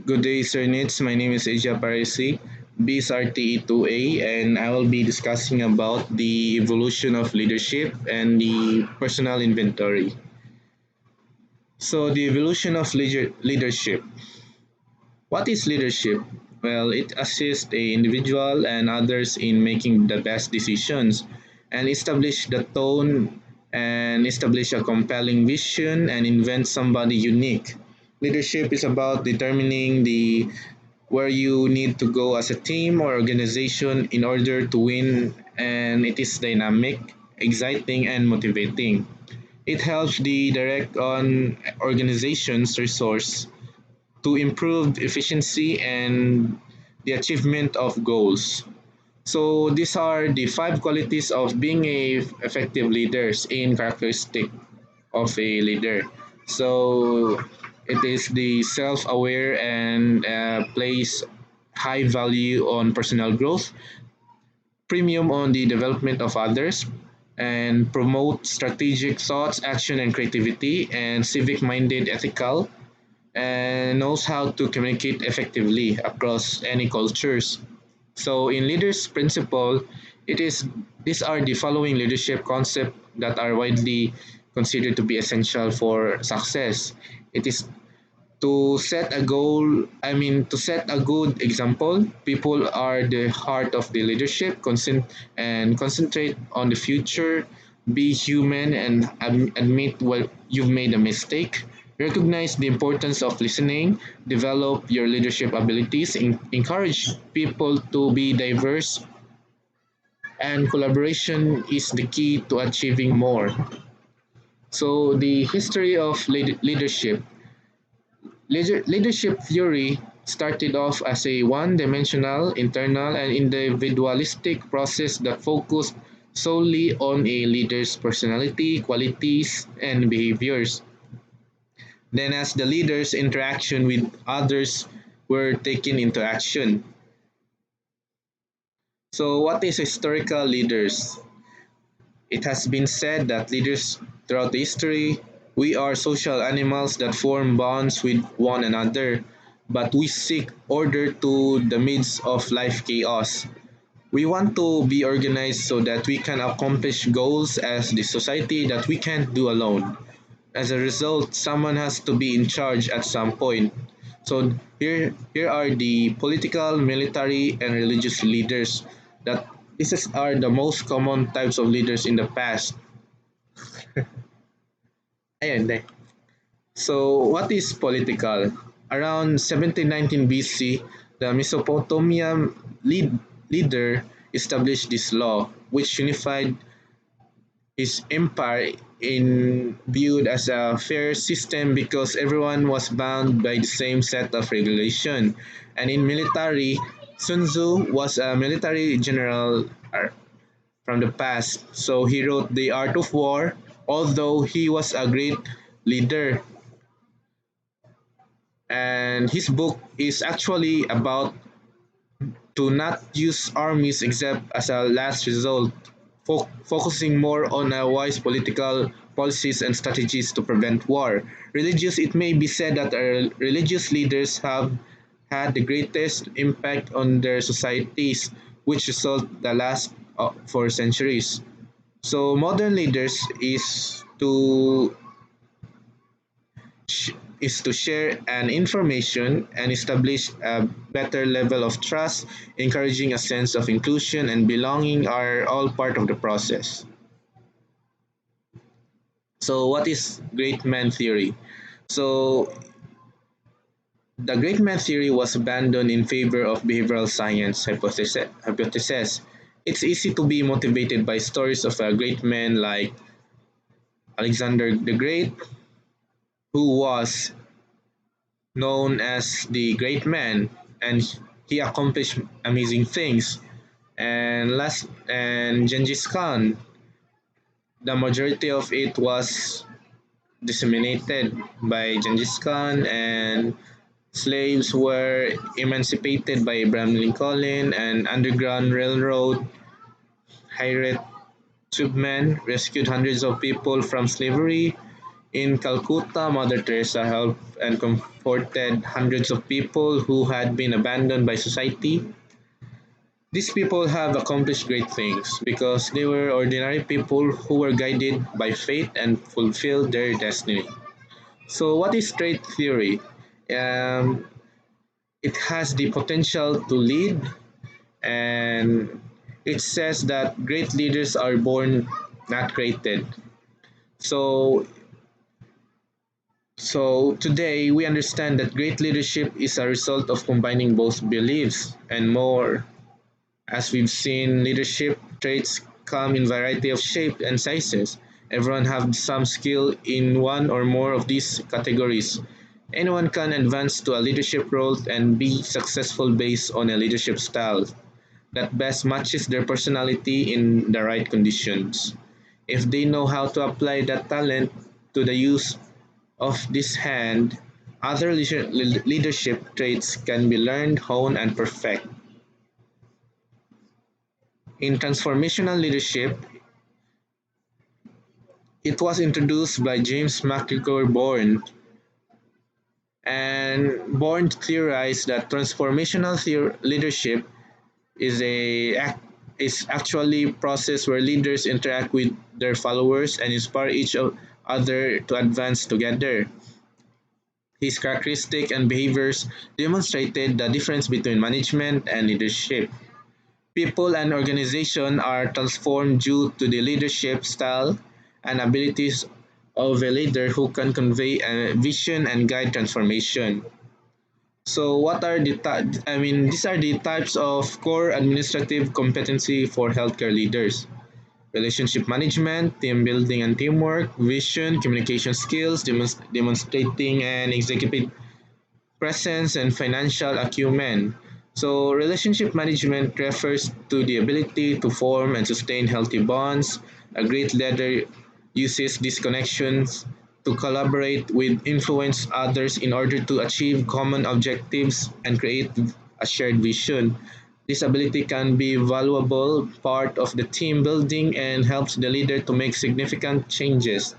Good day, Sir Nits. My name is Asia Parisi, BSRTE2A, and I will be discussing about the evolution of leadership and the personal inventory. So, the evolution of leadership. What is leadership? Well, it assists a individual and others in making the best decisions and establish the tone and establish a compelling vision and invent somebody unique. Leadership is about determining the where you need to go as a team or organization in order to win, and it is dynamic, exciting, and motivating. It helps the direct on organization's resource to improve efficiency and the achievement of goals. So these are the five qualities of being a effective leaders in characteristic of a leader. So it is the self-aware and place high value on personal growth, premium on the development of others, and promote strategic thoughts, action, and creativity, and civic-minded, ethical, and knows how to communicate effectively across any cultures. So in leaders principle, it is these are the following leadership concepts that are widely considered to be essential for success. It is to set a goal, to set a good example. People are the heart of the leadership, and concentrate on the future, be human and admit what you've made a mistake. Recognize the importance of listening, develop your leadership abilities, encourage people to be diverse, and collaboration is the key to achieving more. So, the history of leadership. Leadership theory started off as a one-dimensional, internal, and individualistic process that focused solely on a leader's personality, qualities, and behaviors. Then, as the leader's interaction with others were taken into action. So, what is historical leaders? It has been said that leaders throughout history, we are social animals that form bonds with one another, but we seek order to the midst of life chaos. We want to be organized so that we can accomplish goals as the society that we can't do alone. As a result, someone has to be in charge at some point. So here are the political, military, and religious leaders that are the most common types of leaders in the past. Ayan, eh. So, what is political? Around 1719 BC, the Mesopotamian leader established this law, which unified his empire in viewed as a fair system because everyone was bound by the same set of regulation. And in military, Sun Tzu was a military general from the past, so he wrote The Art of War, although he was a great leader. And his book is actually about to not use armies except as a last result, focusing more on wise political policies and strategies to prevent war. Religious, it may be said that our religious leaders have had the greatest impact on their societies, which result the last for centuries. So modern leaders is to share an information and establish a better level of trust, encouraging a sense of inclusion and belonging are all part of the process. So what is great man theory? So the great man theory was abandoned in favor of behavioral science hypothesis. It's easy to be motivated by stories of a great man like Alexander the Great, who was known as the Great Man, and he accomplished amazing things. And Genghis Khan, the majority of it was disseminated by Genghis Khan, and slaves were emancipated by Abraham Lincoln, and Underground Railroad, Harriet Tubman rescued hundreds of people from slavery, In Calcutta, Mother Teresa helped and comforted hundreds of people who had been abandoned by society. These people have accomplished great things because they were ordinary people who were guided by faith and fulfilled their destiny. So, what is trait theory? Um, it has the potential to lead, and it says that great leaders are born, not created. So, so today we understand that great leadership is a result of combining both beliefs and more. As we've seen, leadership traits come in variety of shape and sizes. Everyone has some skill in one or more of these categories. Anyone can advance to a leadership role and be successful based on a leadership style that best matches their personality in the right conditions. If they know how to apply that talent to the use of this hand, other leadership traits can be learned, honed, and perfect. In transformational leadership, it was introduced by James McGregor Bourne, and Bourne theorized that transformational leadership is actually a process where leaders interact with their followers and inspire other to advance together. His characteristics and behaviors demonstrated the difference between management and leadership. People and organizations are transformed due to the leadership style and abilities of a leader who can convey a vision and guide transformation. So, what are these are the types of core administrative competency for healthcare leaders: relationship management, team building and teamwork, vision, communication skills, demonstrating an executive presence, and financial acumen. So, relationship management refers to the ability to form and sustain healthy bonds. A great leader uses these connections to collaborate with influence others in order to achieve common objectives and create a shared vision. This ability can be valuable part of the team building and helps the leader to make significant changes.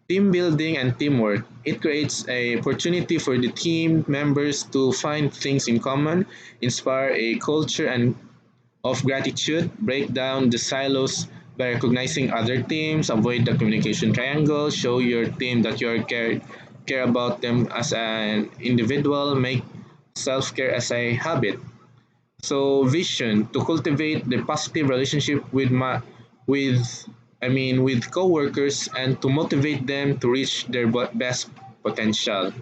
Team building and teamwork. It creates a opportunity for the team members to find things in common, inspire a culture and of gratitude, break down the silos by recognizing other teams, avoid the communication triangle, show your team that you care about them as an individual, make self-care as a habit. So vision to cultivate the positive relationship with with coworkers and to motivate them to reach their best potential,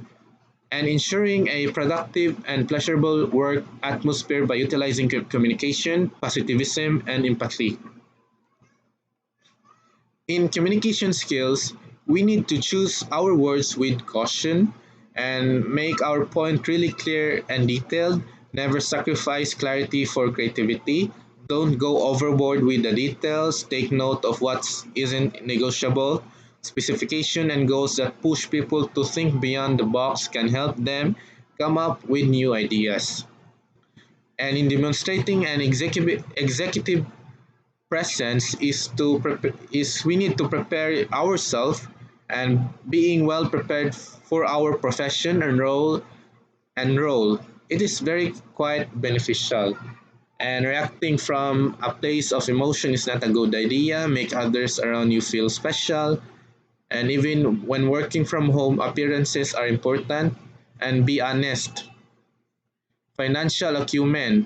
and ensuring a productive and pleasurable work atmosphere by utilizing communication, positivism, and empathy. In communication skills, we need to choose our words with caution and make our point really clear and detailed. Never sacrifice clarity for creativity. Don't go overboard with the details. Take note of what isn't negotiable. Specification and goals that push people to think beyond the box can help them come up with new ideas. And in demonstrating an executive presence is we need to prepare ourselves and being well prepared for our profession and role. It is very quite beneficial, and reacting from a place of emotion is not a good idea. Make others around you feel special, and even when working from home, appearances are important. And be honest. Financial acumen.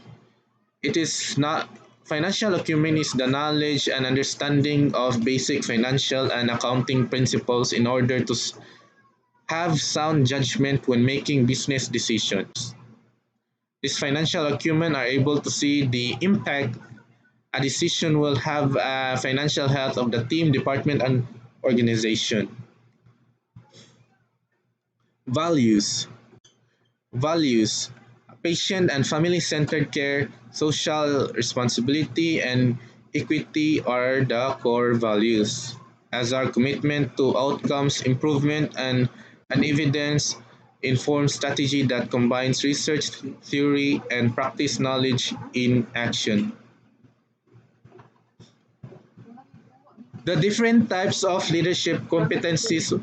It is not Financial acumen is the knowledge and understanding of basic financial and accounting principles in order to have sound judgment when making business decisions. This financial acumen are able to see the impact a decision will have financial health of the team, department, and organization. Values. Values. Patient and family-centered care, social responsibility, and equity are the core values, as our commitment to outcomes improvement and an evidence-informed strategy that combines research, theory, and practice knowledge in action. The different types of leadership competencies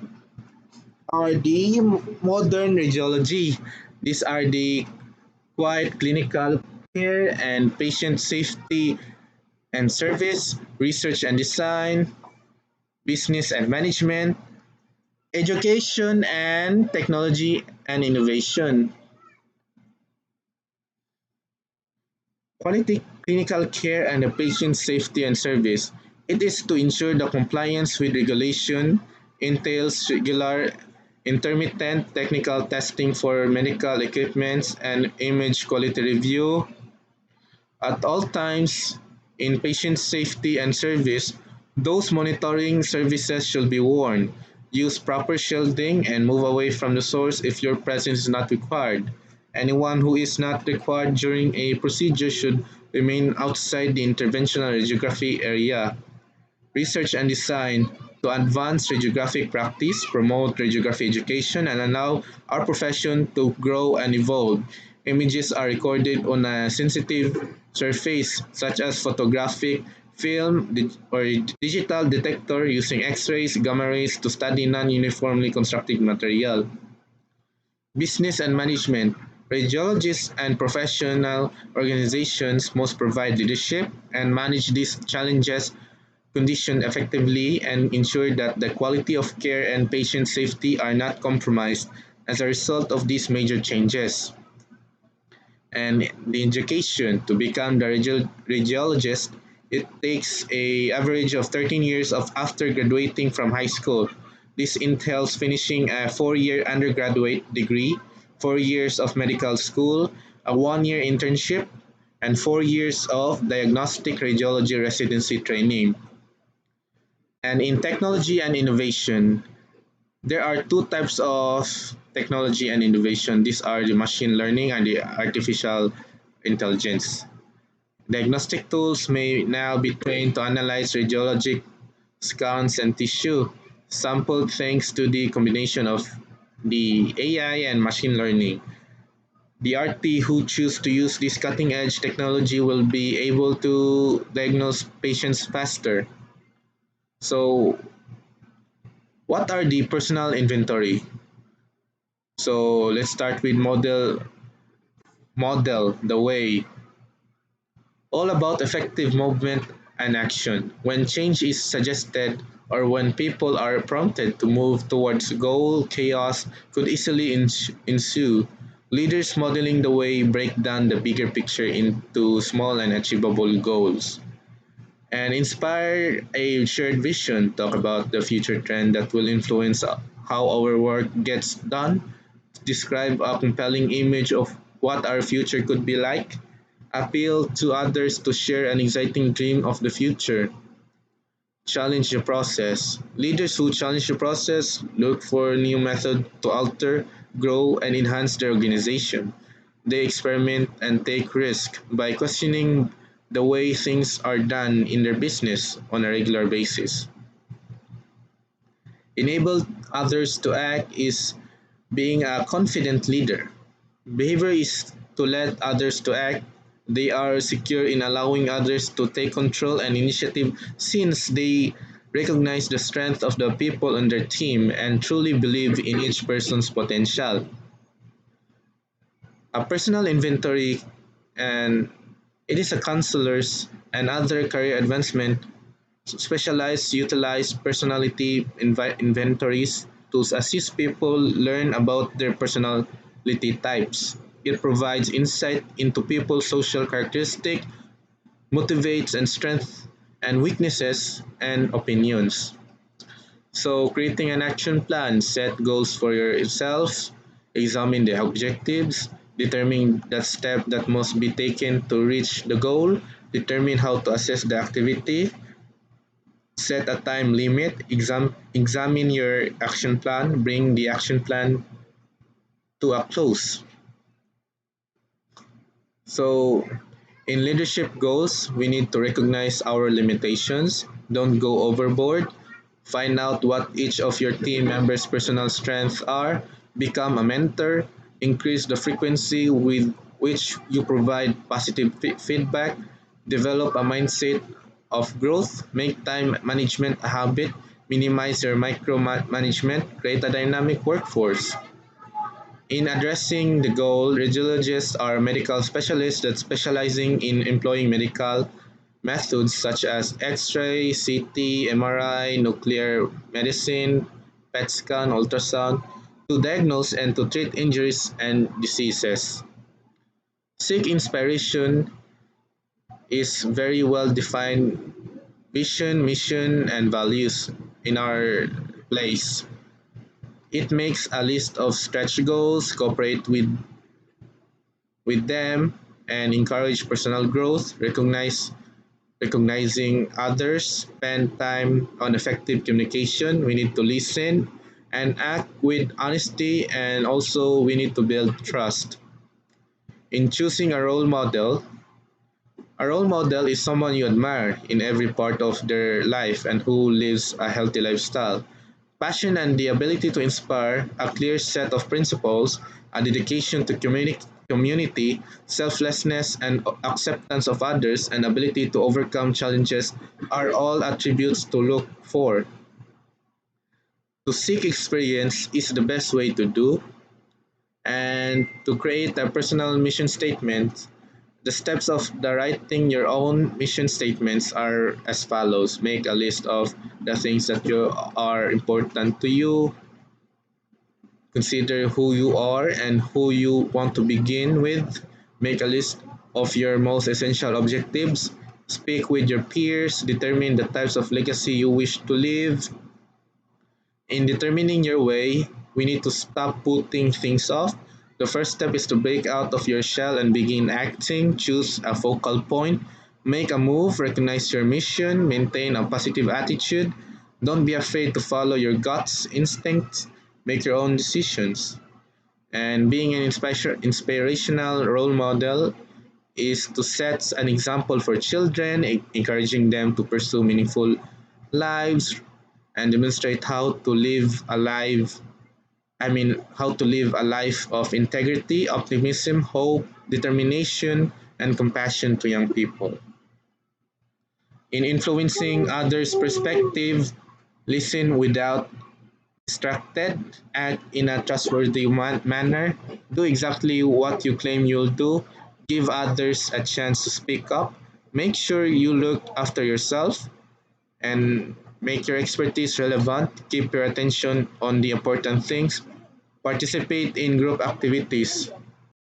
are the modern radiology. These are the quiet clinical care and patient safety and service, research and design, business and management, education and technology and innovation. Quality clinical care and the patient safety and service. It is to ensure the compliance with regulation, entails regular intermittent technical testing for medical equipments and image quality review at all times. In patient safety and service, those monitoring services should be worn. Use proper shielding and move away from the source if your presence is not required. Anyone who is not required during a procedure should remain outside the interventional radiography area. Research and design to advance radiographic practice, promote radiography education, and allow our profession to grow and evolve. Images are recorded on a sensitive surface, such as photographic film or digital detector using X-rays, gamma rays to study non-uniformly constructed material. Business and management. Radiologists and professional organizations must provide leadership and manage these challenges condition effectively and ensure that the quality of care and patient safety are not compromised as a result of these major changes. And the education to become the radiologist, it takes a average of 13 years of after graduating from high school. This entails finishing a 4-year undergraduate degree, 4 years of medical school, a 1-year internship, and 4 years of diagnostic radiology residency training. And in technology and innovation, there are two types of technology and innovation. These are the machine learning and the artificial intelligence. Diagnostic tools may now be trained to analyze radiologic scans and tissue sampled thanks to the combination of the AI and machine learning. The RT who choose to use this cutting edge technology will be able to diagnose patients faster. So, what are the personal inventory? So let's start with model the way, all about effective movement and action. When change is suggested or when people are prompted to move towards a goal, chaos could easily ensue. Leaders modeling the way break down the bigger picture into small and achievable goals and inspire a shared vision. Talk about the future trend that will influence how our work gets done. Describe a compelling image of what our future could be like. Appeal to others to share an exciting dream of the future. Challenge the process. Leaders who challenge the process look for new methods to alter, grow, and enhance their organization. They experiment and take risk by questioning the way things are done in their business on a regular basis. Enable others to act is being a confident leader. Behavior is to let others to act. They are secure in allowing others to take control and initiative since they recognize the strength of the people on their team and truly believe in each person's potential. A personal inventory and it is a counselors and other career advancement specialized utilize personality inventories to assist people learn about their personality types. It provides insight into people's social characteristics, motivates and strengths and weaknesses and opinions. So creating an action plan, set goals for yourself, examine the objectives, determine the step that must be taken to reach the goal, determine how to assess the activity, set a time limit, examine your action plan, bring the action plan to a close. So, in leadership goals, we need to recognize our limitations, don't go overboard, find out what each of your team members' personal strengths are, become a mentor, increase the frequency with which you provide positive feedback, develop a mindset of growth, make time management a habit, minimize your micromanagement, create a dynamic workforce. In addressing the goal, radiologists are medical specialists that specializing in employing medical methods such as X-ray, CT, MRI, nuclear medicine, PET scan, ultrasound to diagnose and to treat injuries and diseases. Seek inspiration is very well defined vision, mission, and values in our place. It makes a list of stretch goals, cooperate with them, and encourage personal growth, recognizing others, spend time on effective communication. We need to listen and act with honesty, and also we need to build trust. In choosing a role model is someone you admire in every part of their life and who lives a healthy lifestyle. Passion and the ability to inspire, a clear set of principles, a dedication to community, selflessness and acceptance of others, and ability to overcome challenges are all attributes to look for. To seek experience is the best way to do, and to create a personal mission statement. The steps of the writing your own mission statements are as follows. Make a list of the things that you are important to you. Consider who you are and who you want to begin with. Make a list of your most essential objectives. Speak with your peers. Determine the types of legacy you wish to leave. In determining your way, we need to stop putting things off. The first step is to break out of your shell and begin acting. Choose a focal point. Make a move. Recognize your mission. Maintain a positive attitude. Don't be afraid to follow your guts, instincts. Make your own decisions. And being an inspirational role model is to set an example for children, encouraging them to pursue meaningful lives and demonstrate how to live a life of integrity, optimism, hope, determination, and compassion to young people. In influencing others' perspective, listen without distracted, act in a trustworthy manner, do exactly what you claim you'll do, give others a chance to speak up, make sure you look after yourself, and make your expertise relevant, keep your attention on the important things, participate in group activities,